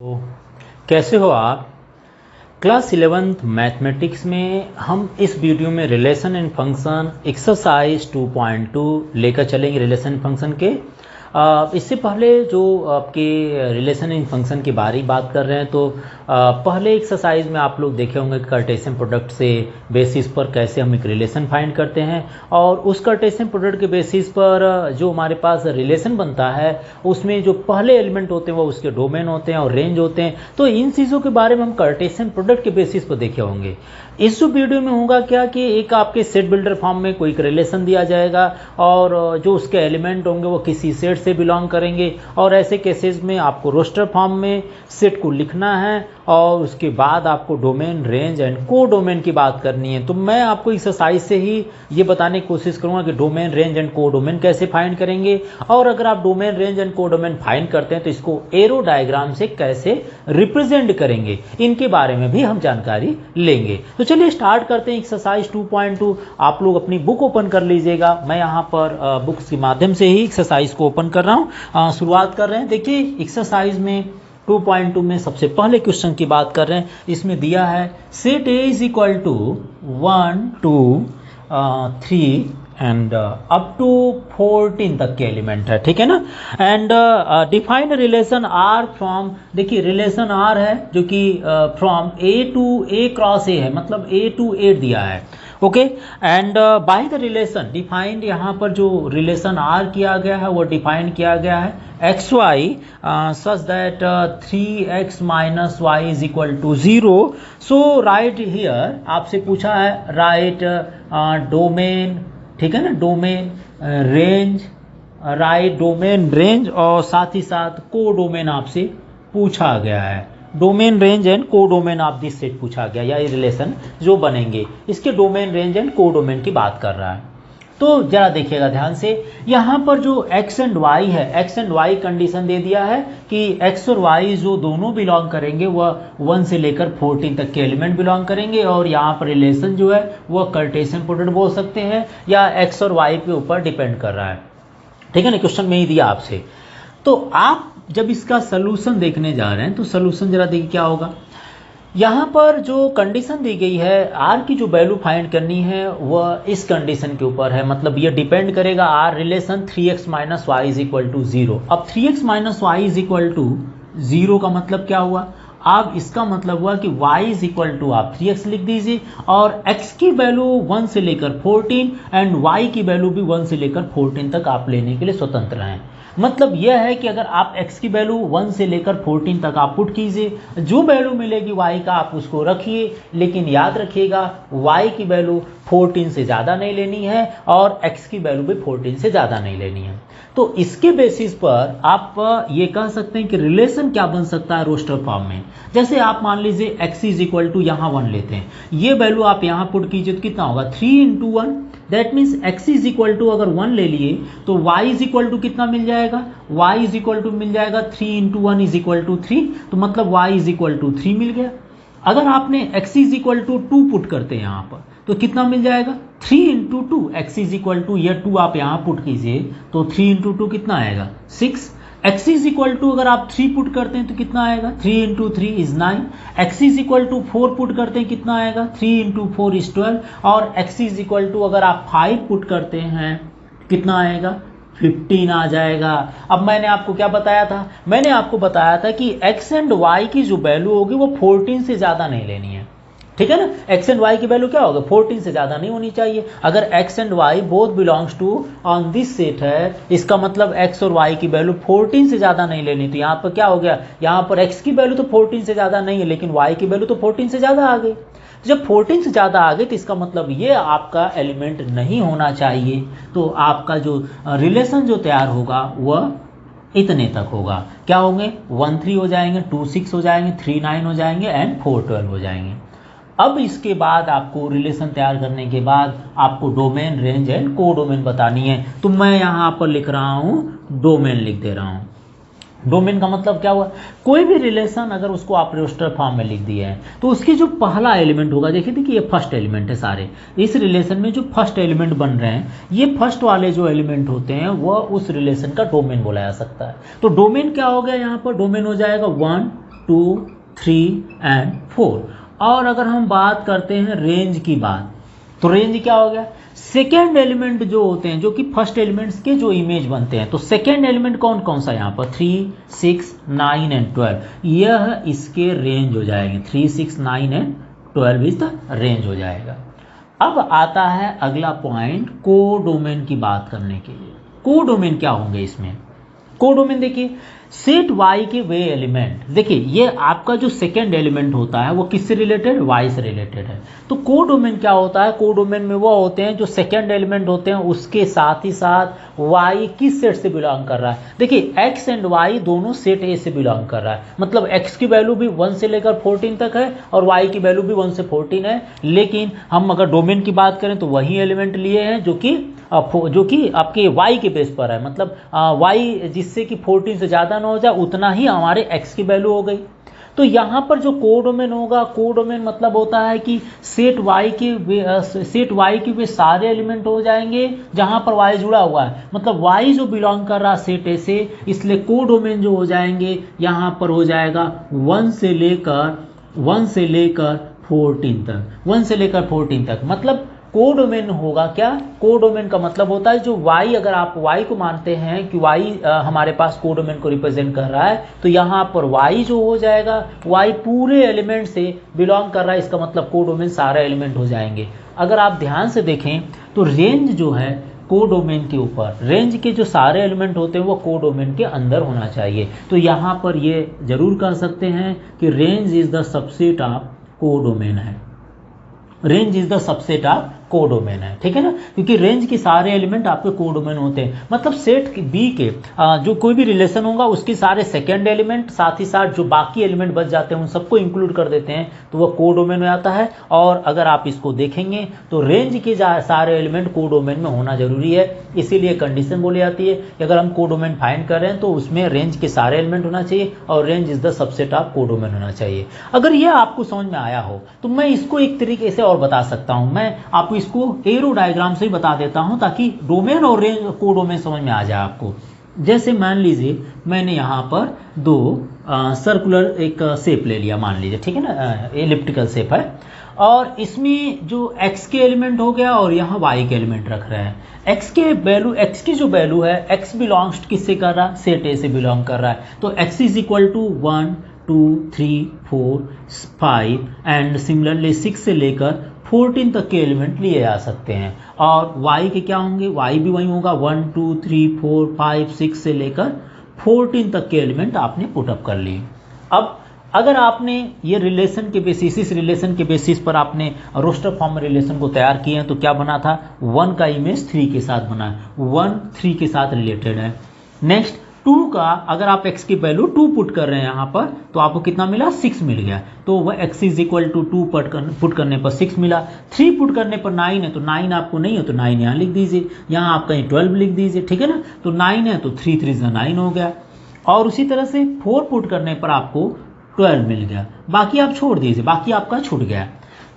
तो कैसे हो आप। क्लास 11th मैथमेटिक्स में हम इस वीडियो में रिलेशन एंड फंक्शन एक्सरसाइज 2.2 लेकर चलेंगे। रिलेशन फंक्शन के इससे पहले जो आपके रिलेशन एंड फंक्शन के बारे में बात कर रहे हैं तो पहले एक्सरसाइज में आप लोग देखे होंगे कि कार्टेशियन प्रोडक्ट से बेसिस पर कैसे हम एक रिलेशन फाइंड करते हैं, और उस कार्टेशियन प्रोडक्ट के बेसिस पर जो हमारे पास रिलेशन बनता है उसमें जो पहले एलिमेंट होते हैं वो उसके डोमेन होते हैं और रेंज होते हैं। तो इन चीज़ों के बारे में हम कार्टेशियन प्रोडक्ट के बेसिस पर देखे होंगे। इस जो वीडियो में होगा क्या कि एक आपके सेट बिल्डर फॉर्म में कोई एक रिलेशन दिया जाएगा और जो उसके एलिमेंट होंगे वो किसी सेट से बिलोंग करेंगे, और ऐसे केसेस में आपको रोस्टर फॉर्म में सेट को लिखना है और उसके बाद आपको डोमेन, रेंज एंड को डोमेन की बात करनी है। तो मैं आपको एक्सरसाइज से ही ये बताने की कोशिश करूंगा कि डोमेन, रेंज एंड को डोमेन कैसे फाइंड करेंगे, और अगर आप डोमेन, रेंज एंड को डोमेन फाइंड करते हैं तो इसको एरो डायग्राम से कैसे रिप्रेजेंट करेंगे, इनके बारे में भी हम जानकारी लेंगे। तो चलिए स्टार्ट करते हैं एक्सरसाइज 2.2। आप लोग अपनी बुक ओपन कर लीजिएगा। मैं यहाँ पर बुक्स के माध्यम से ही एक्सरसाइज को ओपन कर रहा हूँ। शुरुआत कर रहे हैं। देखिए एक्सरसाइज में 2.2 में सबसे पहले क्वेश्चन की बात कर रहे हैं। इसमें दिया है set A is equal to 1 2 3 and up to 14 तक के एलिमेंट है, ठीक है ना। And define relation R from, देखिए रिलेशन आर है जो कि from A to A cross A है, मतलब ए टू ए दिया है, okay. And by the relation defined, यहाँ पर जो रिलेशन आर किया गया है वो डिफाइन किया गया है X Y such that 3x minus Y is equal to 0। So right here आपसे पूछा है राइट डोमेन, ठीक है ना, domain, range, write domain, range और साथ ही साथ को डोमेन आपसे पूछा गया है। डोमेन, रेंज एंड को डोमेन ऑफ दिस सेट पूछा गया, या ये रिलेशन जो बनेंगे इसके डोमेन, रेंज एंड को डोमेन की बात कर रहा है। तो जरा देखिएगा ध्यान से, यहाँ पर जो x एंड y है, x एंड y कंडीशन दे दिया है कि x और y जो दोनों बिलोंग करेंगे वह 1 से लेकर 14 तक के एलिमेंट बिलोंग करेंगे, और यहाँ पर रिलेशन जो है वह कार्टेशियन प्रोडक्ट बोल सकते हैं या x और y के ऊपर डिपेंड कर रहा है, ठीक है ना। क्वेश्चन में ही दिया आपसे। तो आप जब इसका सोल्यूशन देखने जा रहे हैं तो सोल्यूशन जरा देखिए क्या होगा। यहाँ पर जो कंडीशन दी गई है आर की जो वैल्यू फाइंड करनी है वह इस कंडीशन के ऊपर है, मतलब ये डिपेंड करेगा R relation 3x minus Y is equal to 0। अब 3x minus Y is equal to 0 का मतलब क्या हुआ, अब इसका मतलब हुआ कि y इज इक्वल टू आप 3x लिख दीजिए और x की वैल्यू 1 से लेकर 14 एंड y की वैल्यू भी 1 से लेकर 14 तक आप लेने के लिए स्वतंत्र हैं। मतलब यह है कि अगर आप x की वैल्यू 1 से लेकर 14 तक आप पुट कीजिए, जो वैल्यू मिलेगी y का आप उसको रखिए, लेकिन याद रखिएगा y की वैल्यू 14 से ज़्यादा नहीं लेनी है और x की वैल्यू भी 14 से ज़्यादा नहीं लेनी है। तो इसके बेसिस पर आप ये कह सकते हैं कि रिलेशन क्या बन सकता है रोस्टर फॉर्म में। जैसे आप मान लीजिए x इज इक्वल टू यहाँ 1 लेते हैं, ये वैल्यू आप यहाँ पुट कीजिए तो कितना होगा 3 into 1, that means x is equal to अगर 1 ले लिए तो y इज इक्वल टू कितना मिल जाएगा, y इज इक्वल टू मिल जाएगा 3 इंटू 1 इज इक्वल टू 3, तो मतलब y इज इक्वल टू 3 मिल गया। अगर आपने x is equal to 2 put करते हैं यहाँ पर तो कितना मिल जाएगा 3 into 2, x is equal to ये 2 आप यहाँ पुट कीजिए तो 3 इंटू 2 कितना आएगा 6। x इज इक्वल टू अगर आप 3 पुट करते हैं तो कितना आएगा 3 into 3 is 9। x is equal to 4 put करते हैं कितना आएगा 3 इंटू 4 इज 12, और x इज इक्वल टू अगर आप 5 पुट करते हैं कितना आएगा 15 आ जाएगा। अब मैंने आपको क्या बताया था, मैंने आपको बताया था कि x एंड y की जो वैल्यू होगी वो 14 से ज़्यादा नहीं लेनी है, ठीक है ना। x एंड y की वैल्यू क्या होगा 14 से ज़्यादा नहीं होनी चाहिए। अगर x and y both belongs to on this set है, इसका मतलब x और y की वैल्यू 14 से ज़्यादा नहीं लेनी। तो यहाँ पर क्या हो गया, यहाँ पर x की वैल्यू तो 14 से ज़्यादा नहीं है लेकिन y की वैल्यू तो 14 से ज़्यादा आ गई। तो जब 14 से ज़्यादा आ गई तो इसका मतलब ये आपका एलिमेंट नहीं होना चाहिए। तो आपका जो रिलेशन जो तैयार होगा वह इतने तक होगा। क्या होंगे 1 3 हो जाएंगे, 2 6 हो जाएंगे, 3 9 हो जाएंगे एंड 4 12 हो जाएंगे। अब इसके बाद आपको रिलेशन तैयार करने के बाद आपको डोमेन, रेंज एंड को डोमेन बतानी है। तो मैं यहाँ पर लिख रहा हूँ डोमेन लिख दे रहा हूँ। डोमेन का मतलब क्या हुआ, कोई भी रिलेशन अगर उसको आप रोस्टर फॉर्म में लिख दिए हैं तो उसकी जो पहला एलिमेंट होगा, देखिए कि ये फर्स्ट एलिमेंट है सारे इस रिलेशन में, जो फर्स्ट एलिमेंट बन रहे हैं ये फर्स्ट वाले जो एलिमेंट होते हैं वह उस रिलेशन का डोमेन बोला जा सकता है। तो डोमेन क्या हो गया, यहाँ पर डोमेन हो जाएगा 1 2 3 एंड 4। और अगर हम बात करते हैं रेंज की बात, तो रेंज क्या हो गया, सेकेंड एलिमेंट जो होते हैं, जो कि फर्स्ट एलिमेंट्स के जो इमेज बनते हैं, तो सेकेंड एलिमेंट कौन कौन सा यहाँ पर 3 6 9 एंड 12, यह इसके रेंज हो जाएंगे। 3 6 9 एंड 12 इज द रेंज हो जाएगा। अब आता है अगला पॉइंट कोडोमेन की बात करने के लिए। कोडोमेन क्या होंगे इसमें, कोडोमेन देखिए सेट वाई के वे एलिमेंट, देखिए ये आपका जो सेकेंड एलिमेंट होता है वो किससे रिलेटेड, वाई से रिलेटेड है। तो कोडोमेन क्या होता है, कोडोमेन में वो होते हैं जो सेकेंड एलिमेंट होते हैं उसके साथ ही साथ वाई किस सेट से बिलोंग कर रहा है। देखिए एक्स एंड वाई दोनों सेट ए से बिलोंग कर रहा है, मतलब एक्स की वैल्यू भी 1 से लेकर 14 तक है और वाई की वैल्यू भी 1 से 14 है। लेकिन हम अगर डोमेन की बात करें तो वही एलिमेंट लिए हैं जो कि आपके y के बेस पर है, मतलब y जिससे कि 14 से ज़्यादा ना हो जाए उतना ही हमारे x की वैल्यू हो गई। तो यहाँ पर जो कोडोमेन होगा, कोडोमेन मतलब होता है कि सेट y के वे सारे एलिमेंट हो जाएंगे जहाँ पर y जुड़ा हुआ है, मतलब y जो बिलोंग कर रहा है सेट ए से, इसलिए कोडोमेन जो हो जाएंगे यहाँ पर हो जाएगा 1 से लेकर 14 तक, 1 से लेकर 14 तक। मतलब कोडोमेन होगा क्या, कोडोमेन का मतलब होता है जो y, अगर आप y को मानते हैं कि y हमारे पास कोडोमेन को रिप्रेजेंट कर रहा है, तो यहाँ पर y जो हो जाएगा, y पूरे एलिमेंट से बिलोंग कर रहा है, इसका मतलब कोडोमेन सारे एलिमेंट हो जाएंगे। अगर आप ध्यान से देखें तो रेंज जो है कोडोमेन के ऊपर, रेंज के जो सारे एलिमेंट होते हैं वो कोडोमेन के अंदर होना चाहिए। तो यहाँ पर ये जरूर कर सकते हैं कि range is the subset of codomain है, range is the subset of codomain है, ठीक है ना, क्योंकि रेंज के सारे एलिमेंट आपके कोडोमेन होते हैं। मतलब सेट बी के जो कोई भी रिलेशन होगा उसके सारे सेकेंड एलिमेंट साथ ही साथ जो बाकी एलिमेंट बच जाते हैं उन सबको इंक्लूड कर देते हैं, तो वह कोडोमेन में आता है। और अगर आप इसको देखेंगे तो रेंज के सारे एलिमेंट कोडोमेन में होना जरूरी है, इसीलिए कंडीशन बोली जाती है कि अगर हम कोडोमेन फाइंड कर रहे हैं तो उसमें रेंज के सारे एलिमेंट होना चाहिए और range is the subset of codomain होना चाहिए। अगर यह आपको समझ में आया हो तो मैं इसको एक तरीके से और बता सकता हूं, मैं आपको इसको एरो डायग्राम से ही बता देता हूं ताकि डोमेन और रेंज कोडोमेन समझ में आ जाए आपको। जैसे मान लीजिए मैंने यहाँ पर दो सर्कुलर एक शेप ले लिया, मान लीजिए, ठीक है ना, एलिप्टिकल शेप है, और इसमें जो x के एलिमेंट हो गया और यहाँ y के एलिमेंट रख रहे हैं। x की जो वैल्यू है, x बिलोंग्स किससे कर रहा है, सेट ए से बिलोंग कर रहा है, तो x is equal to 1 2 3 4 5 and similarly 6 से लेकर 14 तक के एलिमेंट लिए जा सकते हैं। और y के क्या होंगे, y भी वही होगा 1 2 3 4 5 6 से लेकर 14 तक के एलिमेंट आपने पुटअप कर लिए। अब अगर आपने ये रिलेशन के बेसिस, इस रिलेशन के बेसिस पर आपने रोस्टर फॉर्म रिलेशन को तैयार किए हैं, तो क्या बना था, 1 का इमेज 3 के साथ बना है, 1 3 के साथ रिलेटेड है। नेक्स्ट 2 का अगर आप x की वैल्यू 2 पुट कर रहे हैं यहाँ पर, तो आपको कितना मिला, 6 मिल गया, तो वह x is equal to 2 put करने पर 6 मिला। 3 पुट करने पर 9 है, तो 9 आपको नहीं है तो 9 यहाँ लिख दीजिए, यहाँ आप कहीं 12 लिख दीजिए, ठीक है ना, तो 9 है तो 3 3 9 हो गया। और उसी तरह से 4 पुट करने पर आपको 12 मिल गया, बाकी आप छोड़ दीजिए, बाकी आपका छूट गया।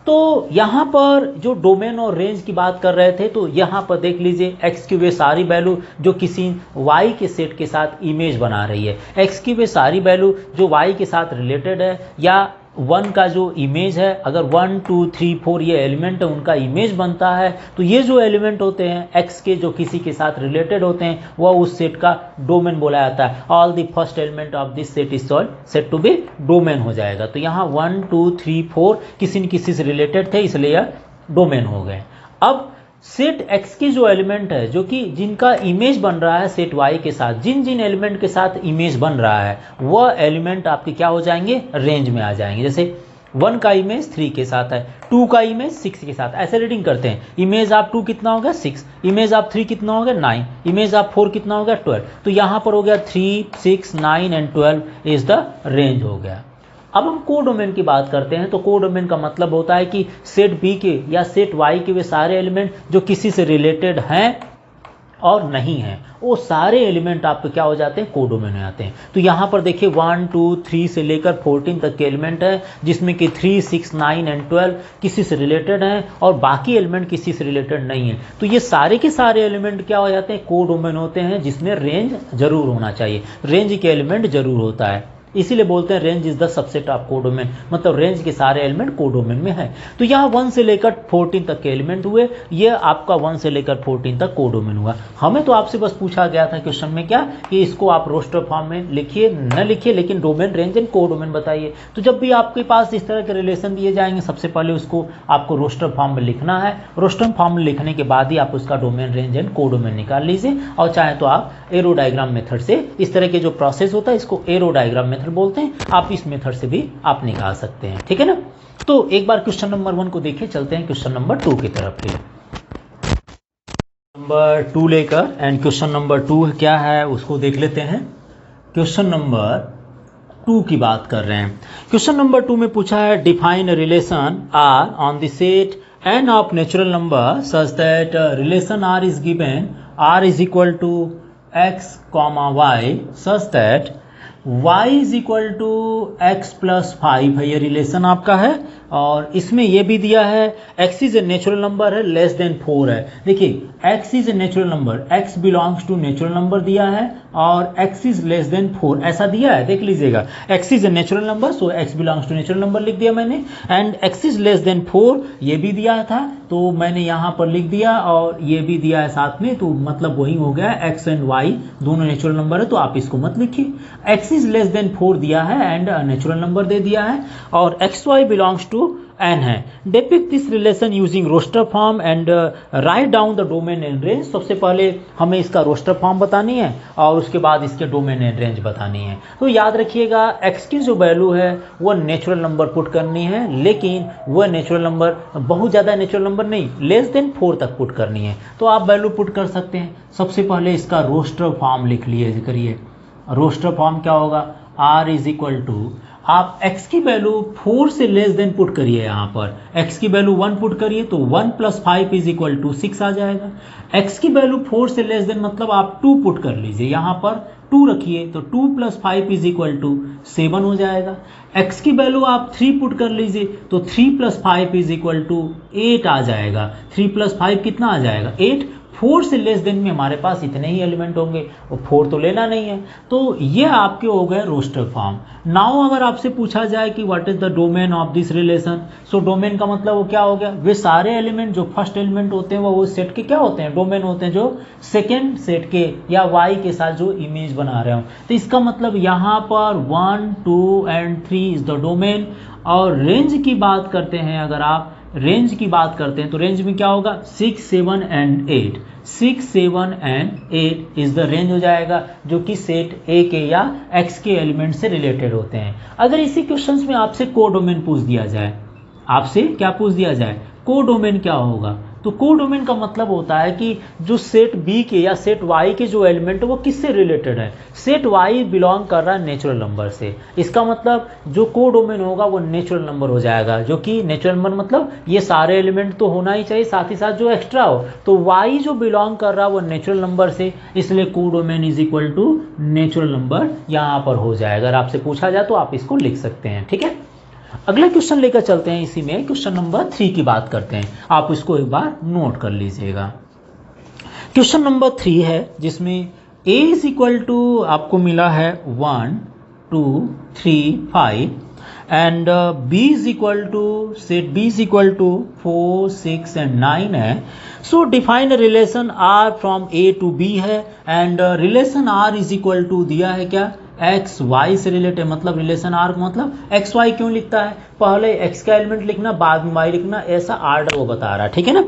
तो यहाँ पर जो डोमेन और रेंज की बात कर रहे थे, तो यहाँ पर देख लीजिए x की वे सारी वैल्यू जो किसी y के सेट के साथ इमेज बना रही है, x की वे सारी वैल्यू जो y के साथ रिलेटेड है, या 1 का जो इमेज है, अगर 1 2 3 4 ये एलिमेंट है उनका इमेज बनता है, तो ये जो एलिमेंट होते हैं x के जो किसी के साथ रिलेटेड होते हैं वह उस सेट का डोमेन बोला जाता है। All the first element of this set is set to be domain हो जाएगा। तो यहाँ 1 2 3 4 किसी न किसी से रिलेटेड थे, इसलिए यह डोमेन हो गए। अब सेट x के जो एलिमेंट है, जो कि जिनका इमेज बन रहा है सेट y के साथ, जिन जिन एलिमेंट के साथ इमेज बन रहा है वह एलिमेंट आपके क्या हो जाएंगे, रेंज में आ जाएंगे। जैसे 1 का इमेज 3 के साथ है, 2 का इमेज 6 के साथ, ऐसे रीडिंग करते हैं। इमेज ऑफ 2 कितना हो गया, 6, इमेज ऑफ 3 कितना हो गया, 9, इमेज ऑफ 4 कितना हो गया, 12। तो यहाँ पर हो गया 3 6 9 एंड 12 इज द रेंज हो गया। अब हम कोडोमेन की बात करते हैं, तो कोडोमेन का मतलब होता है कि सेट बी के या सेट वाई के वे सारे एलिमेंट जो किसी से रिलेटेड हैं और नहीं हैं, वो सारे एलिमेंट आपके क्या हो जाते हैं, कोडोमेन में आते हैं। तो यहाँ पर देखिए 1 2 3 से लेकर 14 तक के एलिमेंट है, जिसमें कि 3 6 9 एंड 12 किसी से रिलेटेड हैं और बाकी एलिमेंट किसी से रिलेटेड नहीं है। तो ये सारे के सारे एलिमेंट क्या हो जाते हैं, कोडोमेन होते हैं, जिसमें रेंज जरूर होना चाहिए, रेंज के एलिमेंट जरूर होता है। इसीलिए बोलते हैं range is the subset of codomain, मतलब रेंज के सारे एलिमेंट कोडोमेन में है। तो यहाँ 1 से लेकर 14 तक के एलिमेंट हुए, ये आपका 1 से लेकर 14 तक कोडोमेन हुआ। हमें तो आपसे बस पूछा गया था क्वेश्चन में क्या कि इसको आप रोस्टर फॉर्म में लिखिए, न लिखिए, लेकिन डोमेन, रेंज एंड कोडोमेन बताइए। तो जब भी आपके पास इस तरह के रिलेशन दिए जाएंगे, सबसे पहले उसको आपको रोस्टर फॉर्म में लिखना है। रोस्टर फॉर्म में लिखने के बाद ही आप उसका डोमेन, रेंज एंड कोडोमेन निकाल लीजिए, और चाहे तो आप एरो डायग्राम मेथड से, इस तरह के जो प्रोसेस होता है इसको एरो डायग्राम मेथड बोलते हैं, आप इस मेथड से भी आप निकाल सकते हैं। ठीक है ना। तो एक बार क्वेश्चन नंबर 1 को देखिए, चलते हैं क्वेश्चन नंबर 2 की तरफ फिर। नंबर 2 लेकर एंड क्वेश्चन नंबर 2 क्या है उसको देख लेते हैं। क्वेश्चन नंबर 2 की बात कर रहे हैं। क्वेश्चन नंबर 2 में पूछा है define relation R on the set n of natural number such that relation r is given r is equal to x, y such that y is equal to x plus 5 है, ये relation आपका है। और इसमें ये भी दिया है x is a natural number है, लेस देन 4 है। देखिए x is a natural number, x belongs to natural number दिया है, और x इज लेस देन 4 ऐसा दिया है, देख लीजिएगा। x is a natural number, so x belongs to natural number लिख दिया मैंने, and x is less than 4 ये भी दिया था, तो मैंने यहाँ पर लिख दिया, और ये भी दिया है साथ में, तो मतलब वही हो गया x एंड y दोनों नेचुरल नंबर है, तो आप इसको मत लिखिए। x इज लेस देन 4 दिया है एंड नेचुरल नंबर दे दिया है, और x y belongs to n है। Depict this relation using roster form and write down the domain and range. सबसे पहले हमें इसका रोस्टर फॉर्म बतानी है, और उसके बाद इसके डोमेन एंड रेंज बतानी है। तो याद रखिएगा x की जो वैल्यू है वो नेचुरल नंबर पुट करनी है, लेकिन वह नेचुरल नंबर बहुत ज़्यादा नेचुरल नंबर नहीं, लेस देन 4 तक पुट करनी है। तो आप वैल्यू पुट कर सकते हैं। सबसे पहले इसका रोस्टर फॉर्म लिख लिए करिए। रोस्टर फॉर्म क्या होगा, r इज इक्वल टू, आप x की वैल्यू 4 से लेस देन पुट करिए, यहाँ पर x की वैल्यू 1 पुट करिए तो 1 प्लस 5 इज इक्वल टू 6 आ जाएगा। x की वैल्यू 4 से लेस देन मतलब आप 2 पुट कर लीजिए, यहाँ पर 2 रखिए तो 2 प्लस 5 इज इक्वल टू 7 हो जाएगा। x की वैल्यू आप 3 पुट कर लीजिए तो 3 प्लस 5 इज इक्वल टू 8 आ जाएगा। 3 प्लस 5 कितना आ जाएगा, 8। 4 से लेस देन में हमारे पास इतने ही एलिमेंट होंगे, और 4 तो लेना नहीं है। तो ये आपके हो गए रोस्टर फॉर्म। नाउ अगर आपसे पूछा जाए कि what is the domain of this relation, so domain का मतलब वो क्या हो गया, वे सारे एलिमेंट जो फर्स्ट एलिमेंट होते हैं वो सेट के क्या होते हैं, डोमेन होते हैं, जो सेकेंड सेट के या वाई के साथ जो इमेज बना रहे हो। तो इसका मतलब यहाँ पर 1, 2 एंड 3 इज द डोमेन। और रेंज की बात करते हैं, अगर आप रेंज की बात करते हैं तो रेंज में क्या होगा, 6, 7 and 8। 6, 7 and 8 is the range हो जाएगा, जो कि सेट ए के या एक्स के एलिमेंट से रिलेटेड होते हैं। अगर इसी क्वेश्चंस में आपसे कोडोमेन पूछ दिया जाए, आपसे क्या पूछ दिया जाए, कोडोमेन क्या होगा, तो कोडोमेन का मतलब होता है कि जो सेट बी के या सेट वाई के जो एलिमेंट है वो किससे रिलेटेड है। सेट वाई बिलोंग कर रहा है नेचुरल नंबर से, इसका मतलब जो कोडोमेन होगा वो नेचुरल नंबर हो जाएगा, जो कि नेचुरल नंबर मतलब ये सारे एलिमेंट तो होना ही चाहिए, साथ ही साथ जो एक्स्ट्रा हो। तो वाई जो बिलोंग कर रहा है वो नेचुरल नंबर से, इसलिए codomain is equal to natural number यहाँ पर हो जाएगा। अगर आपसे पूछा जाए तो आप इसको लिख सकते हैं। ठीक है, अगला क्वेश्चन लेकर चलते हैं। इसी में क्वेश्चन नंबर 3 की बात करते हैं, आप इसको एक बार नोट कर लीजिएगा। क्वेश्चन नंबर 3 है जिसमें a इज इक्वल टू आपको मिला है 1, 2, 3, 5 and b is equal to, set b is equal to 4, 6 and 9 है। So define relation r from a to b है, and relation r is equal to दिया है क्या, एक्स वाई से related, मतलब रिलेशन आर को मतलब एक्स वाई क्यों लिखता है, पहले एक्स का एलिमेंट लिखना बाद में वाई लिखना, ऐसा आर्डर वो बता रहा है। ठीक है ना।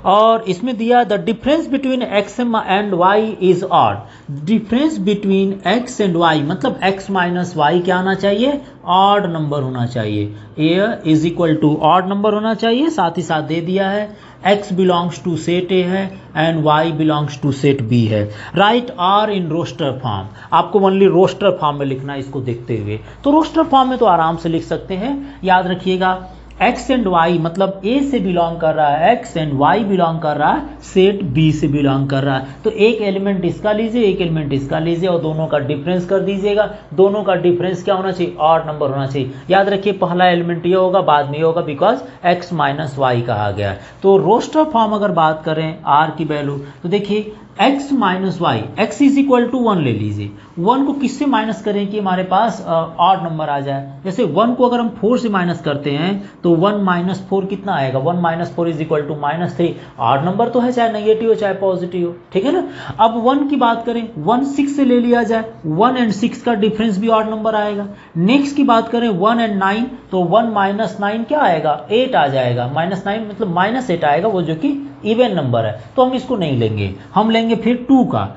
और इसमें दिया the difference between X and Y is odd. Difference between X and Y मतलब एक्स माइनस वाई क्या आना चाहिए, ऑड नंबर होना चाहिए। A is equal to odd number होना चाहिए। साथ ही साथ दे दिया है x belongs to set A है and y belongs to set b है। Write R in roster form, आपको ओनली रोस्टर फॉर्म में लिखना है इसको देखते हुए। तो रोस्टर फॉर्म में तो आराम से लिख सकते हैं, याद रखिएगा x एंड y मतलब a से बिलोंग कर रहा है x एंड y बिलोंग कर रहा है सेट b से बिलोंग कर रहा है। तो एक एलिमेंट इसका लीजिए, एक एलिमेंट इसका लीजिए और दोनों का डिफरेंस कर दीजिएगा। दोनों का डिफरेंस क्या होना चाहिए, ऑड नंबर होना चाहिए। याद रखिए पहला एलिमेंट ये होगा बाद में ये होगा, बिकॉज x माइनस वाई कहा गया है। तो रोस्टर फॉर्म अगर बात करें r की वैल्यू, तो देखिए x minus y, x is equal to 1 ले लीजिए। 1 को किससे माइनस करें कि हमारे पास ऑड नंबर आ जाए। जैसे 1 को अगर हम 4 से माइनस करते हैं तो 1 माइनस 4 कितना आएगा, 1 minus 4 is equal to -3। Odd number तो है, चाहे नेगेटिव हो चाहे पॉजिटिव हो, ठीक है ना। अब 1 की बात करें, 1 6 से ले लिया जाए, 1 एंड 6 का डिफरेंस भी ऑड नंबर आएगा। नेक्स्ट की बात करें 1 एंड 9, तो 1 माइनस 9 क्या आएगा, 8 आ जाएगा। -9 मतलब -8 आएगा, वो जो कि इवन नंबर है, तो हम इसको नहीं लेंगे। हम लेंगे फिर 2 का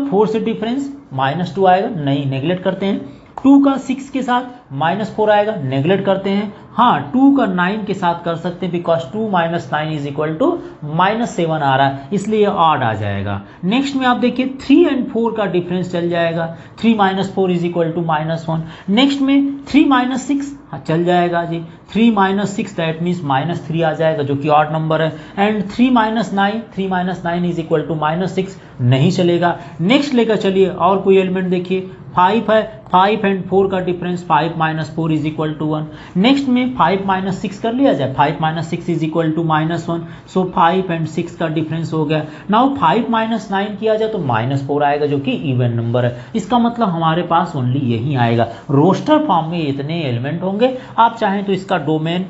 4 से डिफरेंस -2 आएगा, नहीं नेगलेक्ट करते हैं। 2 का 6 के साथ -4 आएगा, नेगलेक्ट करते हैं। हाँ, 2 का 9 के साथ कर सकते हैं, because 2 minus 9 is equal to -7 आ रहा है, इसलिए ऑड आ जाएगा। नेक्स्ट में आप देखिए 3 एंड 4 का डिफरेंस चल जाएगा, 3 minus 4 is equal to -1। Next में 3 माइनस 6 चल जाएगा जी, 3 माइनस 6 दैट मीन्स -3 आ जाएगा, जो कि ऑड नंबर है। And 3 minus 9 is equal to -6 नहीं चलेगा। नेक्स्ट लेकर चलिए और कोई एलिमेंट देखिए, 5 है, 5 एंड 4 का difference 5 minus 4 is equal to 1। Next में 5 माइनस 6 कर लिया जाए, 5 minus 6 is equal to -1, so 5 and 6 का डिफरेंस हो गया। नाउ 5 माइनस 9 किया जाए तो -4 आएगा, जो कि इवन नंबर है। इसका मतलब हमारे पास ओनली यही आएगा। रोस्टर फॉर्म में इतने एलिमेंट होंगे, आप चाहें तो इसका डोमेन,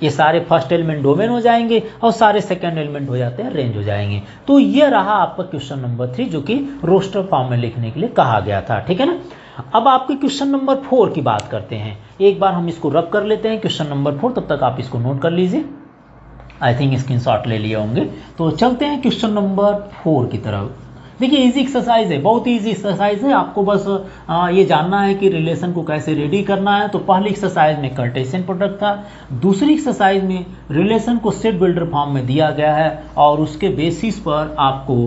ये सारे फर्स्ट एलिमेंट डोमेन हो जाएंगे और सारे सेकंड एलिमेंट हो जाते हैं रेंज हो जाएंगे। तो ये रहा आपका क्वेश्चन नंबर 3, जो कि रोस्टर फॉर्म में लिखने के लिए कहा गया था, ठीक है ना। अब आपके क्वेश्चन नंबर 4 की बात करते हैं। एक बार हम इसको रब कर लेते हैं, क्वेश्चन नंबर 4, तब तक आप इसको नोट कर लीजिए। आई थिंक स्क्रीनशॉट ले लिए होंगे। तो चलते हैं क्वेश्चन नंबर 4 की तरफ। देखिए इजी एक्सरसाइज है, बहुत इजी एक्सरसाइज है। आपको बस ये जानना है कि रिलेशन को कैसे रेडी करना है। तो पहली एक्सरसाइज में कार्टेशियन प्रोडक्ट था, दूसरी एक्सरसाइज में रिलेशन को सेट बिल्डर फॉर्म में दिया गया है और उसके बेसिस पर आपको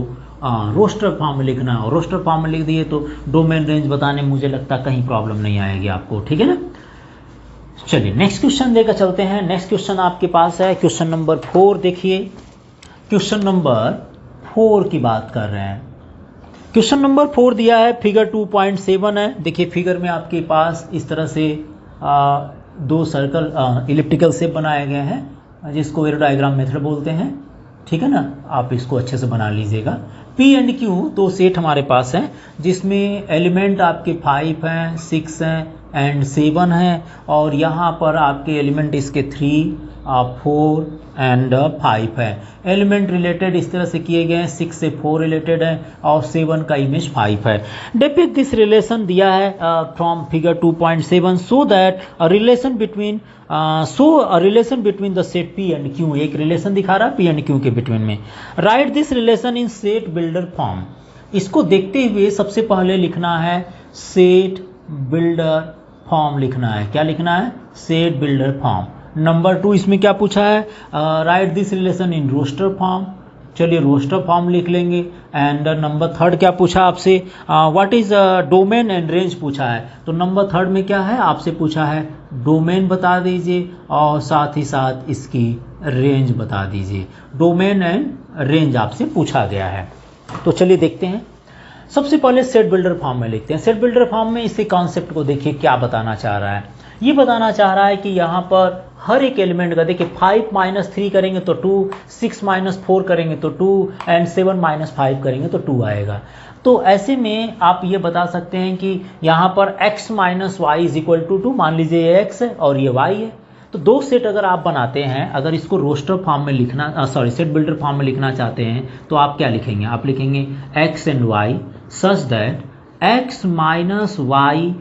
रोस्टर फॉर्म में लिखना है। और रोस्टर फॉर्म में लिख दिए तो डोमेन रेंज बताने में मुझे लगता है कहीं प्रॉब्लम नहीं आएगी आपको, ठीक है ना। चलिए नेक्स्ट क्वेश्चन लेकर चलते हैं। नेक्स्ट क्वेश्चन आपके पास है क्वेश्चन नंबर 4। देखिए क्वेश्चन नंबर 4 की बात कर रहे हैं। क्वेश्चन नंबर 4 दिया है, फिगर 2.7 है। देखिए फिगर में आपके पास इस तरह से 2 सर्कल इलिप्टिकल शेप बनाए गए हैं, जिसको एरो डायग्राम मेथड बोलते हैं, ठीक है ना। आप इसको अच्छे से बना लीजिएगा। पी एंड क्यू 2 सेट हमारे पास हैं, जिसमें एलिमेंट आपके 5 हैं, 6 हैं एंड 7 हैं। और यहाँ पर आपके एलिमेंट इसके 3, 4 एंड 5 है। एलिमेंट रिलेटेड इस तरह से किए गए हैं, 6 से 4 रिलेटेड है और 7 का इमेज 5 है। डिपिक्ट दिस रिलेशन दिया है from figure 2.7 so that a relation between the set P and Q. एक रिलेशन दिखा रहा है पी एंड क्यू के बिटवीन में। Right this relation in set builder form. इसको देखते हुए सबसे पहले लिखना है सेट बिल्डर फॉर्म लिखना है। क्या लिखना है, सेट बिल्डर फॉर्म। नंबर 2 इसमें क्या पूछा है, write this relation in roster form. चलिए रोस्टर फॉर्म लिख लेंगे। एंड नंबर 3 क्या पूछा आपसे, what is domain and range पूछा है। तो नंबर 3 में क्या है, आपसे पूछा है डोमेन बता दीजिए और साथ ही साथ इसकी रेंज बता दीजिए। डोमेन एंड रेंज आपसे पूछा गया है। तो चलिए देखते हैं। सबसे पहले सेट बिल्डर फॉर्म में लिखते हैं। सेट बिल्डर फॉर्म में इसी कॉन्सेप्ट को देखिए क्या बताना चाह रहा है। ये बताना चाह रहा है कि यहाँ पर हर एक एलिमेंट का देखिए 5 माइनस 3 करेंगे तो 2, 6 माइनस 4 करेंगे तो 2 एंड 7 माइनस 5 करेंगे तो 2 आएगा। तो ऐसे में आप ये बता सकते हैं कि यहाँ पर x minus Y is equal to 2, मान लीजिए ये x है और ये y है। तो 2 सेट अगर आप बनाते हैं, अगर इसको रोस्टर फॉर्म में लिखना सेट बिल्डर फॉर्म में लिखना चाहते हैं तो आप क्या लिखेंगे, आप लिखेंगे x and y such that x minus Y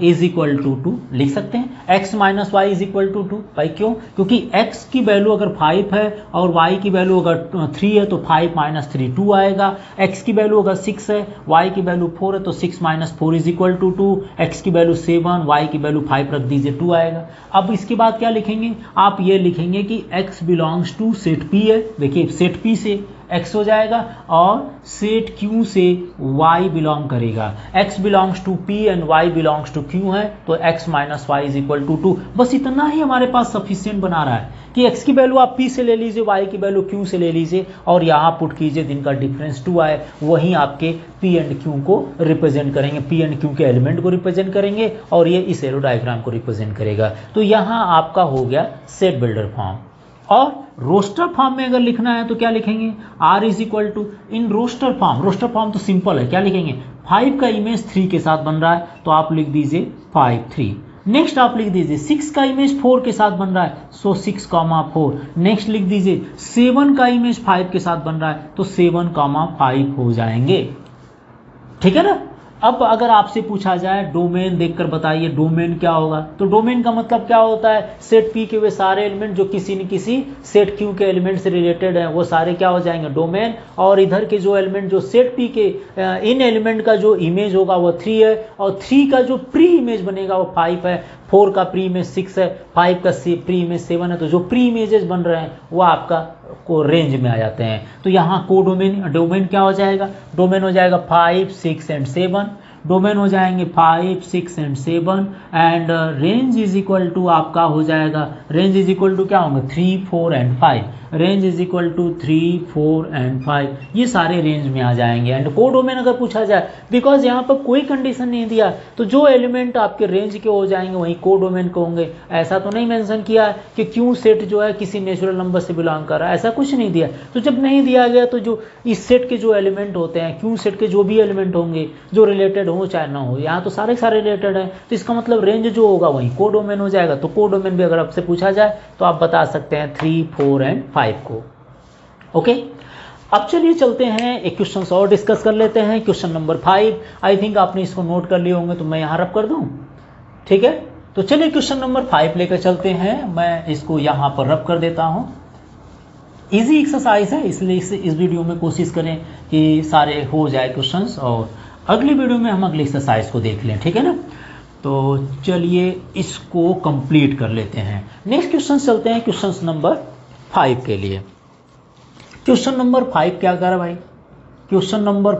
is equal to 2 लिख सकते हैं। x minus Y is equal to 2 भाई क्यों, क्योंकि x की वैल्यू अगर 5 है और y की वैल्यू अगर 3 है तो 5 माइनस 3 2 आएगा। x की वैल्यू अगर 6 है, y की वैल्यू 4 है तो 6 minus 4 is equal to 2। x की वैल्यू 7, y की वैल्यू 5 रख दीजिए, 2 आएगा। अब इसके बाद क्या लिखेंगे, आप ये लिखेंगे कि x belongs to set p है। देखिए सेट p से x हो जाएगा और सेट q से y बिलोंग करेगा। x belongs to p and y belongs to q है, तो x minus Y is equal to 2। बस इतना ही हमारे पास सफिशियंट बना रहा है कि x की वैल्यू आप p से ले लीजिए, y की वैल्यू q से ले लीजिए और यहाँ पुट कीजिए जिनका डिफरेंस 2 आए, वहीं आपके p एंड q को रिप्रेजेंट करेंगे, p एंड q के एलिमेंट को रिप्रेजेंट करेंगे और ये इस एरो डायग्राम को रिप्रेजेंट करेगा। तो यहाँ आपका हो गया सेट बिल्डर फॉर्म। और रोस्टर फॉर्म में अगर लिखना है तो क्या लिखेंगे, r is equal to in roster form तो सिंपल है, क्या लिखेंगे 5 का इमेज 3 के साथ बन रहा है तो आप लिख दीजिए 5 3। नेक्स्ट आप लिख दीजिए 6 का इमेज 4 के साथ बन रहा है सो 6 4। नेक्स्ट लिख दीजिए 7 का इमेज 5 के साथ बन रहा है तो 7 5 हो जाएंगे, ठीक है ना। अब अगर आपसे पूछा जाए डोमेन देखकर बताइए डोमेन क्या होगा, तो डोमेन का मतलब क्या होता है, सेट पी के वे सारे एलिमेंट जो किसी न किसी सेट क्यू के एलिमेंट से रिलेटेड हैं वो सारे क्या हो जाएंगे डोमेन। और इधर के जो एलिमेंट जो सेट पी के इन एलिमेंट का जो इमेज होगा वो 3 है और 3 का जो प्री इमेज बनेगा वो 5 है, 4 का प्री इमेज 6 है, 5 का प्री इमेज 7 है। तो जो प्री इमेजेस बन रहे हैं वो आपका को रेंज में आ जाते हैं। तो यहाँ डोमेन क्या हो जाएगा, डोमेन हो जाएगा 5 6 एंड 7, डोमेन हो जाएंगे 5 6 and 7 and range is equal to आपका हो जाएगा, रेंज इज इक्वल टू क्या होंगे 3 4 and 5, range is equal to 3 4 and 5, ये सारे रेंज में आ जाएंगे। एंड को डोमेन अगर पूछा जाए, बिकॉज यहाँ पर कोई कंडीशन नहीं दिया तो जो एलिमेंट आपके रेंज के हो जाएंगे वहीं को डोमेन के होंगे। ऐसा तो नहीं मेंशन किया है कि क्यों सेट जो है किसी नेचुरल नंबर से बिलोंग कर रहा है, ऐसा कुछ नहीं दिया। तो जब नहीं दिया गया तो जो इस सेट के जो एलिमेंट होते हैं, क्यों सेट के जो भी एलिमेंट होंगे जो रिलेटेड हो चाहे ना हो, यहाँ तो सारे रिलेटेड हैं तो इसका मतलब रेंज जो होगा वहीं को डोमेन हो जाएगा। तो को डोमेन भी अगर आपसे पूछा जाए तो आप बता सकते हैं 3 4 एंड 5 को। ओके, अब चलिए चलते हैं एक क्वेश्चन और डिस्कस कर लेते हैं। क्वेश्चन नंबर 5, आई थिंक आपने इसको नोट कर लिए होंगे तो मैं यहाँ रब कर दूँ, ठीक है। तो चलिए क्वेश्चन नंबर 5 लेकर चलते हैं, मैं इसको यहाँ पर रब कर देता हूँ। इजी एक्सरसाइज है इसलिए इस वीडियो में कोशिश करें कि सारे हो जाए क्वेश्चंस और अगली वीडियो में हम अगली एक्सरसाइज को देख लें, ठीक है ना। तो चलिए इसको कंप्लीट कर लेते हैं। नेक्स्ट क्वेश्चन चलते हैं क्वेश्चन नंबर 5 के लिए। क्वेश्चन नंबर 5 क्या कर रहा भाई, क्वेश्चन नंबर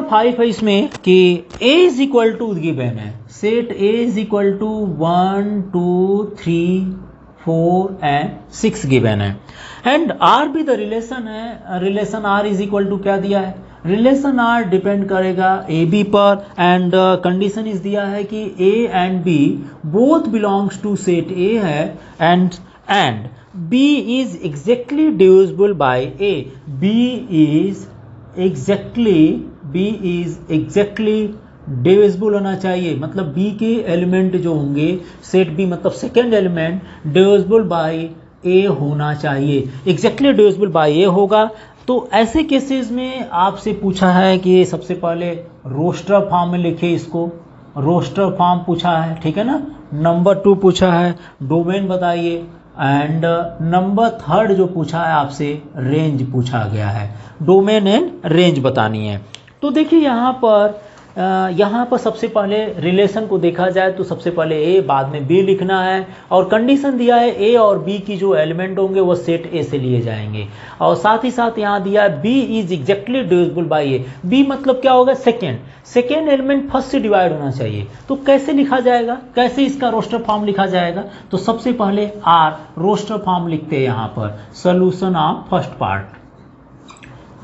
5 है इसमें कि a is equal to given है, set a is equal to 1 2 3 4 and 6 given है एंड r भी द रिलेशन है। Relation r is equal to क्या दिया है, रिलेशन r डिपेंड करेगा ए बी पर एंड कंडीशन इस दिया है कि a and b both belongs to set a है and b is exactly divisible by a, b is exactly divisible होना चाहिए, मतलब b के एलिमेंट जो होंगे सेट b मतलब second element divisible by a होना चाहिए, एग्जैक्टली डिविजिबल बाय a होगा। तो ऐसे केसेस में आपसे पूछा है कि सबसे पहले रोस्टर फॉर्म में लिखे इसको, रोस्टर फॉर्म पूछा है, ठीक है ना। नंबर 2 पूछा है डोमेन बताइए एंड नंबर 3 जो पूछा है आपसे रेंज पूछा गया है, डोमेन एंड रेंज बतानी है। तो देखिए यहाँ पर सबसे पहले रिलेशन को देखा जाए तो सबसे पहले ए बाद में बी लिखना है और कंडीशन दिया है ए और बी की जो एलिमेंट होंगे वो सेट ए से लिए जाएंगे और साथ ही साथ यहाँ दिया है B is exactly divisible by A, B मतलब क्या होगा सेकेंड एलिमेंट फर्स्ट से डिवाइड होना चाहिए। तो कैसे लिखा जाएगा, कैसे इसका रोस्टर फॉर्म लिखा जाएगा, तो सबसे पहले आर रोस्टर फॉर्म लिखते हैं यहाँ पर, solution of first part.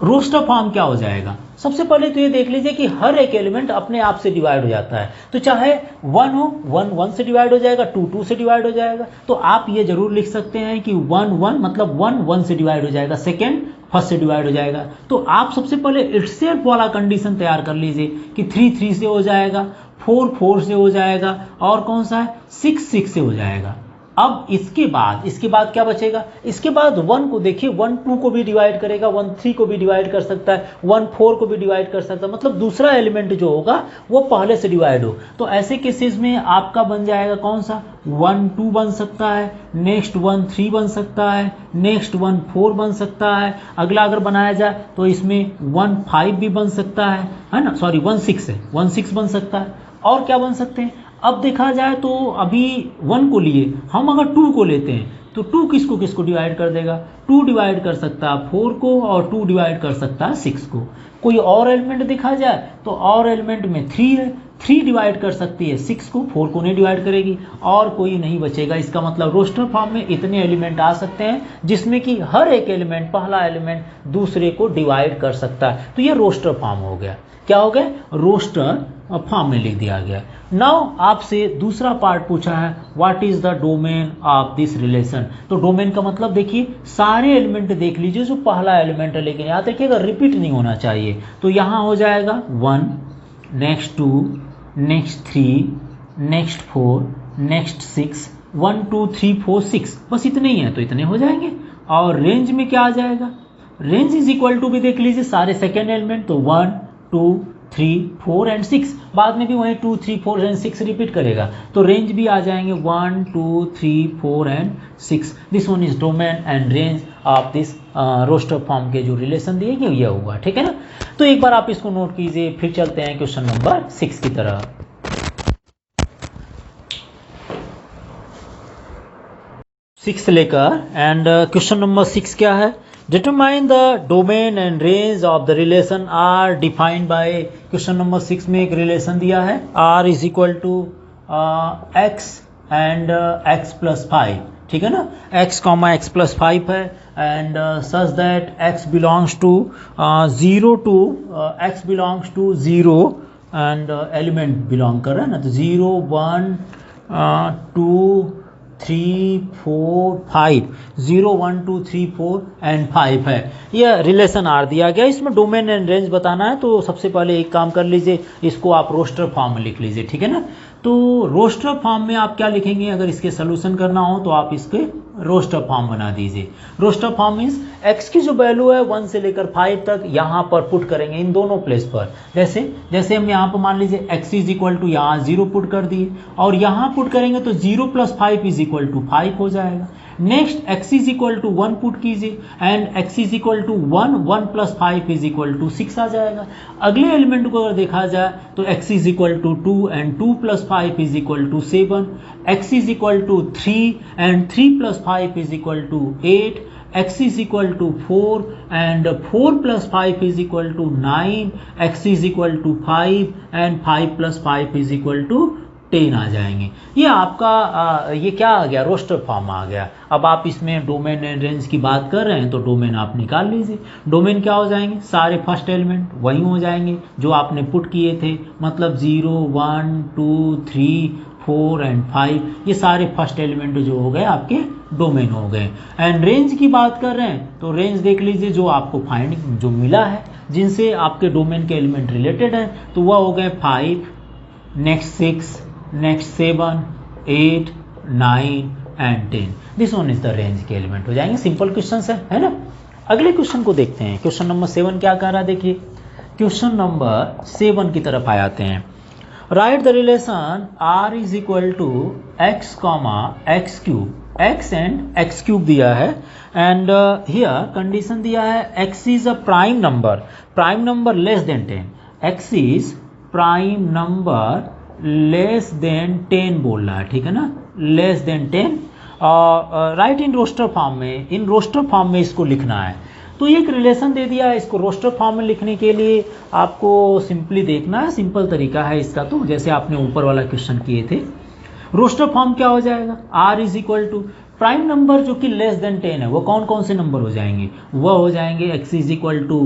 Roster form क्या हो जाएगा, सबसे पहले तो ये देख लीजिए कि हर एक एलिमेंट अपने आप से डिवाइड हो जाता है। तो चाहे 1 हो 1 1 से डिवाइड हो जाएगा, 2 2 से डिवाइड हो जाएगा। तो आप ये जरूर लिख सकते हैं कि 1 1 मतलब 1 1 से डिवाइड हो जाएगा, सेकेंड फर्स्ट से डिवाइड हो जाएगा। तो आप सबसे पहले इटसेल्फ वाला कंडीशन तैयार कर लीजिए कि 3 3 से हो जाएगा, 4 4 से हो जाएगा और कौन सा है 6 6 से हो जाएगा। अब इसके बाद क्या बचेगा, इसके बाद 1 को देखिए 1 2 को भी डिवाइड करेगा, 1 3 को भी डिवाइड कर सकता है, 1 4 को भी डिवाइड कर सकता है, मतलब दूसरा एलिमेंट जो होगा वो पहले से डिवाइड हो। तो ऐसे केसेस में आपका बन जाएगा कौन सा 1 2 बन सकता है, नेक्स्ट 1 3 बन सकता है, नेक्स्ट 1 4 बन सकता है। अगला अगर बनाया जाए तो इसमें 1 5 भी बन सकता है ना, सॉरी 1 6 है, 1 6 बन सकता है। और क्या बन सकते हैं, अब देखा जाए तो अभी 1 को लिए हम अगर 2 को लेते हैं तो 2 किसको डिवाइड कर देगा, 2 डिवाइड कर सकता है 4 को और 2 डिवाइड कर सकता है 6 को। कोई और एलिमेंट देखा जाए तो और एलिमेंट में 3 है, 3 डिवाइड कर सकती है 6 को, 4 को नहीं डिवाइड करेगी और कोई नहीं बचेगा। इसका मतलब रोस्टर फॉर्म में इतने एलिमेंट आ सकते हैं जिसमें कि हर एक एलिमेंट, पहला एलिमेंट दूसरे को डिवाइड कर सकता है। तो ये रोस्टर फॉर्म हो गया। क्या हो गया? रोस्टर फॉर्म में लिख दिया गया। नाउ आपसे दूसरा पार्ट पूछा है what is the domain of this relation. तो डोमेन का मतलब देखिए सारे एलिमेंट देख लीजिए जो पहला एलिमेंट है, लेकिन याद रखिएगा रिपीट नहीं होना चाहिए। तो यहाँ हो जाएगा 1, नेक्स्ट 2, नेक्स्ट 3, नेक्स्ट 4, नेक्स्ट 6, 1 2 3 4 6, बस इतने ही हैं तो इतने हो जाएंगे। और रेंज में क्या आ जाएगा? रेंज इज इक्वल टू भी देख लीजिए सारे सेकेंड एलिमेंट, तो 1 2 3 4 एंड 6, बाद में भी वही 2 3 4 एंड 6 रिपीट करेगा, तो रेंज भी आ जाएंगे 1 2 3 4 and 6। This one is domain and range of this roster form के जो रिलेशन दिए गए ये हुआ, ठीक है ना। तो एक बार आप इसको नोट कीजिए, फिर चलते हैं क्वेश्चन नंबर 6 की तरह। 6 लेकर एंड क्वेश्चन नंबर 6 क्या है? Determine the domain and range of the relation R defined by. Question number 6 में एक रिलेशन दिया है R is equal to x and x plus 5, ठीक है ना। x कॉमा एक्स प्लस 5 है and such that x belongs to 0 to x belongs to 0 and element belong कर रहा है ना, तो 0 1 2 3 4 5, 0 1 2 3 4 एंड 5 है। यह रिलेशन आर दिया गया। इसमें डोमेन एंड रेंज बताना है, तो सबसे पहले एक काम कर लीजिए, इसको आप रोस्टर फॉर्म में लिख लीजिए, ठीक है ना। तो रोस्टर फॉर्म में आप क्या लिखेंगे? अगर इसके सोल्यूशन करना हो तो आप इसके रोस्टर फॉर्म बना दीजिए। रोस्टर फॉर्म मीन्स x की जो वैल्यू है 1 से लेकर 5 तक यहाँ पर पुट करेंगे इन दोनों प्लेस पर। जैसे हम यहाँ पर मान लीजिए x इज इक्वल टू यहाँ 0 पुट कर दिए और यहाँ पुट करेंगे तो 0 प्लस 5 इज इक्वल टू 5 हो जाएगा। Next x is equal to 1 put कीजिए and x is equal to 1, 1 plus 5 is equal to 6 आ जाएगा। अगले एलिमेंट को अगर देखा जाए तो x is equal to 2 and 2 plus 5 is equal to 7, x is equal to 3 and 3 plus 5 is equal to 8, x is equal to 4 and 4 plus 5 is equal to 9, x is equal to 5 and 5 plus 5 is equal to 10 आ जाएंगे। ये आपका ये क्या आ गया? Roster form आ गया। अब आप इसमें डोमेन एंड रेंज की बात कर रहे हैं तो डोमेन आप निकाल लीजिए। डोमेन क्या हो जाएंगे? सारे फर्स्ट एलिमेंट वही हो जाएंगे जो आपने पुट किए थे, मतलब 0 1 2 3 4 एंड 5, ये सारे फर्स्ट एलिमेंट जो हो गए आपके डोमेन हो गए। एंड रेंज की बात कर रहे हैं तो रेंज देख लीजिए जो आपको फाइंड जो मिला है जिनसे आपके डोमेन के एलिमेंट रिलेटेड हैं, तो वह हो गए 5, next 6, next 7 8 9 and 10। This one is the range के एलिमेंट हो जाएंगे। सिंपल क्वेश्चन है ना। अगले क्वेश्चन को देखते हैं। क्वेश्चन नंबर 7 क्या कह रहा है? देखिए क्वेश्चन नंबर 7 की तरफ आते हैं। Write the relation r is equal to x comma x cube, x and x cube दिया है एंड हियर कंडीशन दिया है x is a prime number less than 10, x is prime number less than 10 बोल रहा है, ठीक है ना, less than 10। Write in roster form में इसको लिखना है। तो एक रिलेशन दे दिया है, इसको रोस्टर फॉर्म में लिखने के लिए आपको सिंपली देखना है, सिंपल तरीका है इसका। तो जैसे आपने ऊपर वाला क्वेश्चन किए थे, रोस्टर फॉर्म क्या हो जाएगा? r is equal to prime number जो कि लेस देन 10 है, वो कौन कौन से नंबर हो जाएंगे? वह हो जाएंगे x इज इक्वल टू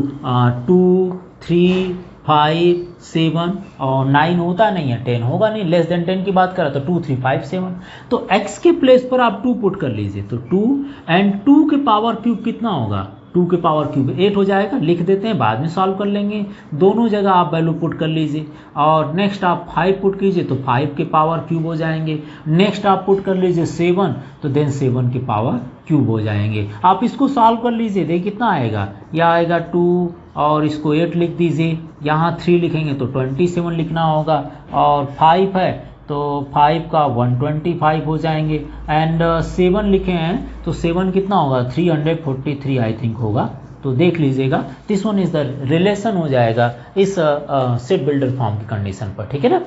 2 3 5 7 और 9 होता नहीं है, 10 होगा नहीं। लेस देन 10 की बात करा तो 2 3 5 7, तो x के प्लेस पर आप 2 पुट कर लीजिए, तो 2 एंड 2 के पावर क्यूब कितना होगा? 2 के पावर क्यूब 8 हो जाएगा। लिख देते हैं, बाद में सॉल्व कर लेंगे। दोनों जगह आप वैल्यू पुट कर लीजिए और नेक्स्ट आप 5 पुट कीजिए तो 5 के पावर क्यूब हो जाएंगे। नेक्स्ट आप पुट कर लीजिए 7, तो देन 7 के पावर क्यूब हो जाएंगे। आप इसको सॉल्व कर लीजिए, देखिए कितना आएगा। यह आएगा 2 और इसको 8 लिख दीजिए, यहाँ 3 लिखेंगे तो 27 लिखना होगा और 5 है तो 5 का 125 हो जाएंगे एंड 7 लिखे हैं तो 7 कितना होगा? 343 आई थिंक होगा। तो देख लीजिएगा, this one is the relation हो जाएगा इस सेट बिल्डर फॉर्म की कंडीशन पर, ठीक है ना।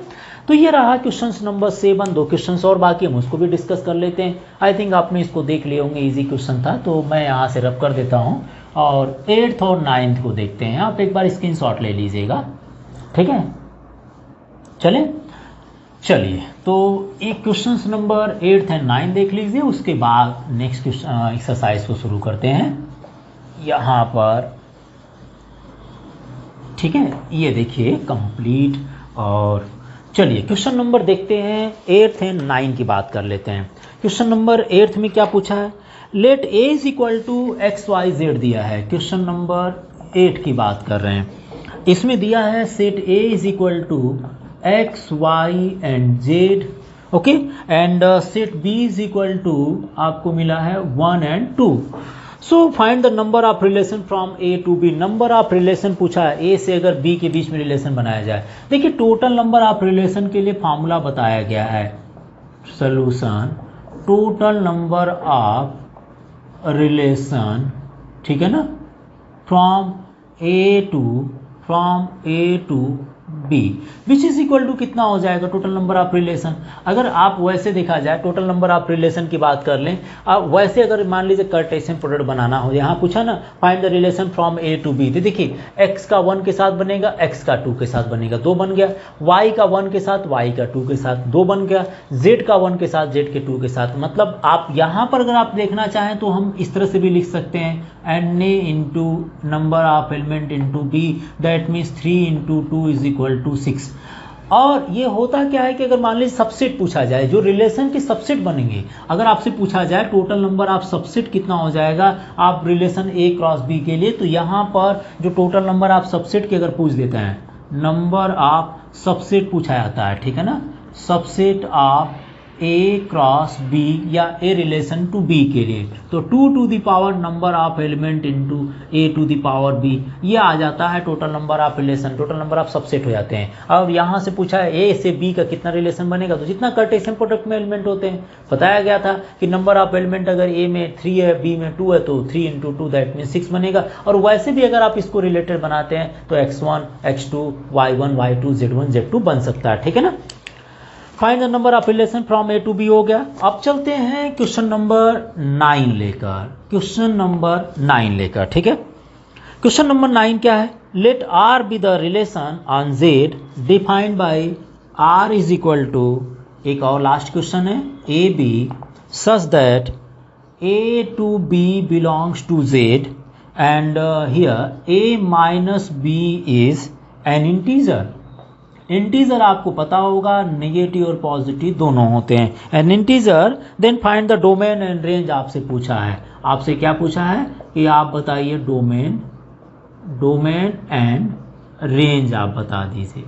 तो ये रहा क्वेश्चन नंबर 7। 2 क्वेश्चन और बाकी हम उसको भी डिस्कस कर लेते हैं। आई थिंक आपने इसको देख लिए होंगे, इजी क्वेश्चन था, तो मैं यहाँ से रब कर देता हूँ और 8th और 9th को देखते हैं। आप एक बार स्क्रीनशॉट ले लीजिएगा, ठीक है। चलें। चलिए, तो एक क्वेश्चन नंबर 8 एंड 9 देख लीजिए, उसके बाद नेक्स्ट क्वेश्चन एक्सरसाइज को शुरू करते हैं यहाँ पर। ठीक है, ये देखिए कंप्लीट। और चलिए क्वेश्चन नंबर देखते हैं 8 एंड 9 की बात कर लेते हैं। क्वेश्चन नंबर 8 में क्या पूछा है, let A is equal to x y z दिया है। क्वेश्चन नंबर 8 की बात कर रहे हैं। इसमें दिया है set A is equal to x y and z, okay, and set B is equal to आपको मिला है 1 and 2। So find the number of relation from A to B. Number of relation पूछा है, ए से अगर बी के बीच में relation बनाया जाए। देखिए टोटल नंबर ऑफ रिलेशन के लिए फॉर्मूला बताया गया है, solution total number of relation, ठीक है ना, from A to B which is equal to कितना हो जाएगा, टोटल नंबर ऑफ रिलेशन। अगर आप वैसे देखा जाए टोटल नंबर ऑफ रिलेशन की बात कर लें, आप वैसे अगर मान लीजिए कार्टेशियन प्रोडक्ट बनाना हो, यहाँ पूछा ना find the relation from A to B, तो देखिए x का 1 के साथ बनेगा, x का 2 के साथ बनेगा, 2 बन गया, y का 1 के साथ, y का 2 के साथ 2 बन गया, z का 1 के साथ, z के 2 के साथ। मतलब आप यहाँ पर अगर आप देखना चाहें तो हम इस तरह से भी लिख सकते हैं n A into number of element into B, that means 3 into 2 is equal to 6। और ये होता क्या है कि अगर मान लीजिए सबसेट पूछा जाए, जो रिलेशन के सबसेट बनेंगे, अगर आपसे पूछा जाए टोटल नंबर ऑफ सबसेट कितना हो जाएगा आप रिलेशन ए क्रॉस बी के लिए, तो यहाँ पर जो टोटल नंबर ऑफ सबसेट के अगर पूछ देते हैं, नंबर ऑफ सबसेट पूछा जाता है, ठीक है ना, subset of A cross B या ए रिलेशन टू बी के लिए, तो 2 to the power number of element into A to the power B, ये आ जाता है total number of relation, total number of subset हो जाते हैं। अब यहाँ से पूछा है ए से बी का कितना रिलेशन बनेगा, तो जितना कार्टेशियन प्रोडक्ट में एलिमेंट होते हैं, बताया गया था कि नंबर ऑफ एलिमेंट अगर ए में 3 है, बी में 2 है, तो 3 इंटू 2 दैट मीन 6 बनेगा। और वैसे भी अगर आप इसको रिलेटेड बनाते हैं तो x1 x2 y1 y2 z1 z2 बन सकता है, ठीक है ना। Find the number of relation from A to B हो गया। अब चलते हैं क्वेश्चन नंबर 9 लेकर, क्वेश्चन नंबर 9 लेकर, ठीक है। क्वेश्चन नंबर 9 क्या है, let R be the relation on Z defined by R is equal to, एक और लास्ट क्वेश्चन है, ए b such that a to b belongs to Z and here a minus B is an integer. Integer आपको पता होगा negative और positive दोनों होते हैं, an integer. Then find the domain and range आपसे पूछा है, आपसे क्या पूछा है कि आप बताइए डोमेन एंड रेंज आप बता दीजिए,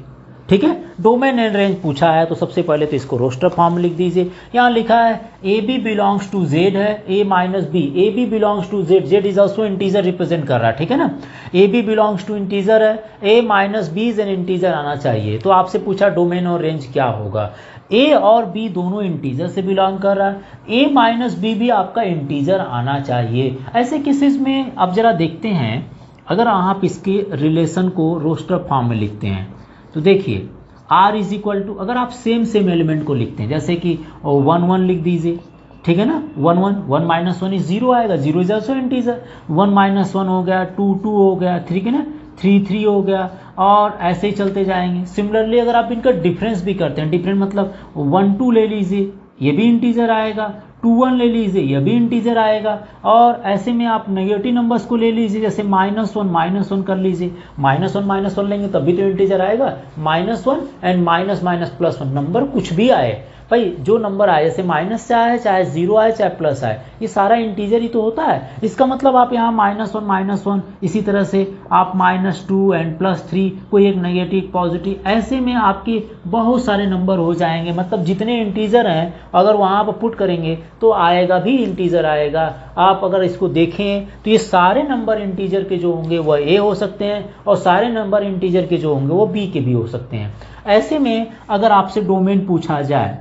ठीक है। डोमेन एंड रेंज पूछा है तो सबसे पहले तो इसको रोस्टर फॉर्म लिख दीजिए। यहाँ लिखा है ए बी बिलोंग्स टू जेड है, A minus B, A B belongs to Z, Z is also integer represent कर रहा है, ठीक है ना। A B belongs to integer है, A minus B is an integer आना चाहिए। तो आपसे पूछा डोमेन और रेंज क्या होगा, ए और बी दोनों इंटीजर से बिलोंग कर रहा है, ए माइनस बी भी आपका इंटीजर आना चाहिए। ऐसे केसेस में अब जरा देखते हैं, अगर आप इसके रिलेशन को रोस्टर फॉर्म में लिखते हैं तो देखिए R इज इक्वल टू, अगर आप सेम एलिमेंट को लिखते हैं जैसे कि 1 1 लिख दीजिए, ठीक है ना, 1 1 1 माइनस 1 इज 0 आएगा, 0 इज ऑल्सो इंटीजर, 1 माइनस 1 हो गया, 2 2 हो गया, 3 है ना, 3 3 हो गया, और ऐसे ही चलते जाएंगे। सिमिलरली अगर आप इनका डिफरेंस भी करते हैं, डिफरेंस मतलब 1 2 ले लीजिए, ये भी इंटीजर आएगा, 2 1 ले लीजिए, यह भी इंटीजर आएगा। और ऐसे में आप नेगेटिव नंबर्स को ले लीजिए, जैसे -1 कर लीजिए, -1 लेंगे तब भी तो इंटीजर आएगा, -1 एंड +1 नंबर कुछ भी आए भाई, जो नंबर आए, जैसे माइनस से आए, चाहे 0 आए, चाहे प्लस आए, ये सारा इंटीजर ही तो होता है। इसका मतलब आप यहाँ -1 इसी तरह से आप -2 एंड +3 कोई एक नेगेटिव पॉजिटिव, ऐसे में आपके बहुत सारे नंबर हो जाएंगे। मतलब जितने इंटीजर हैं अगर वहाँ पर पुट करेंगे तो आएगा भी इंटीजर आएगा। आप अगर इसको देखें तो ये सारे नंबर इंटीजर के जो होंगे वह ए हो सकते हैं, और सारे नंबर इंटीजर के जो होंगे वो बी के भी हो सकते हैं। ऐसे में अगर आपसे डोमेन पूछा जाए,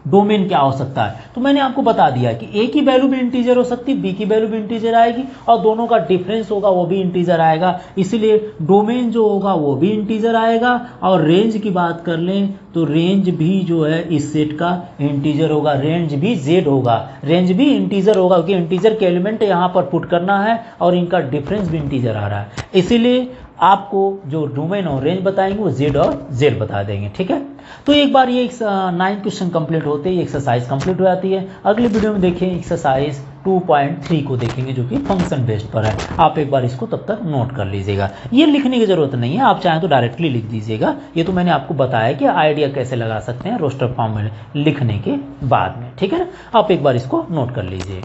डोमेन क्या हो सकता है, तो मैंने आपको बता दिया कि ए की वैल्यू भी इंटीजर हो सकती है, बी की वैल्यू भी इंटीजर आएगी, और दोनों का डिफरेंस होगा वो भी इंटीजर आएगा। इसलिए डोमेन जो होगा वो भी इंटीजर आएगा। और रेंज की बात कर लें तो रेंज भी जो है इस सेट का इंटीजर होगा, रेंज भी जेड होगा, रेंज भी इंटीजर होगा, क्योंकि इंटीजर के एलिमेंट यहाँ पर पुट करना है और इनका डिफरेंस भी इंटीजर आ रहा है। इसीलिए आपको जो डोमेन और रेंज बताएंगे वो जेड और जेड बता देंगे, ठीक है। तो एक बार ये 9 क्वेश्चन कंप्लीट होते ही एक्सरसाइज कंप्लीट हो जाती है। अगली वीडियो में देखें एक्सरसाइज 2.3 को देखेंगे जो कि फंक्शन बेस्ड पर है। आप एक बार इसको तब तक नोट कर लीजिएगा। ये लिखने की ज़रूरत नहीं है, आप चाहें तो डायरेक्टली लिख दीजिएगा। ये तो मैंने आपको बताया कि आइडिया कैसे लगा सकते हैं रोस्टर फॉर्म में लिखने के बाद में, ठीक है ना। आप एक बार इसको नोट कर लीजिए।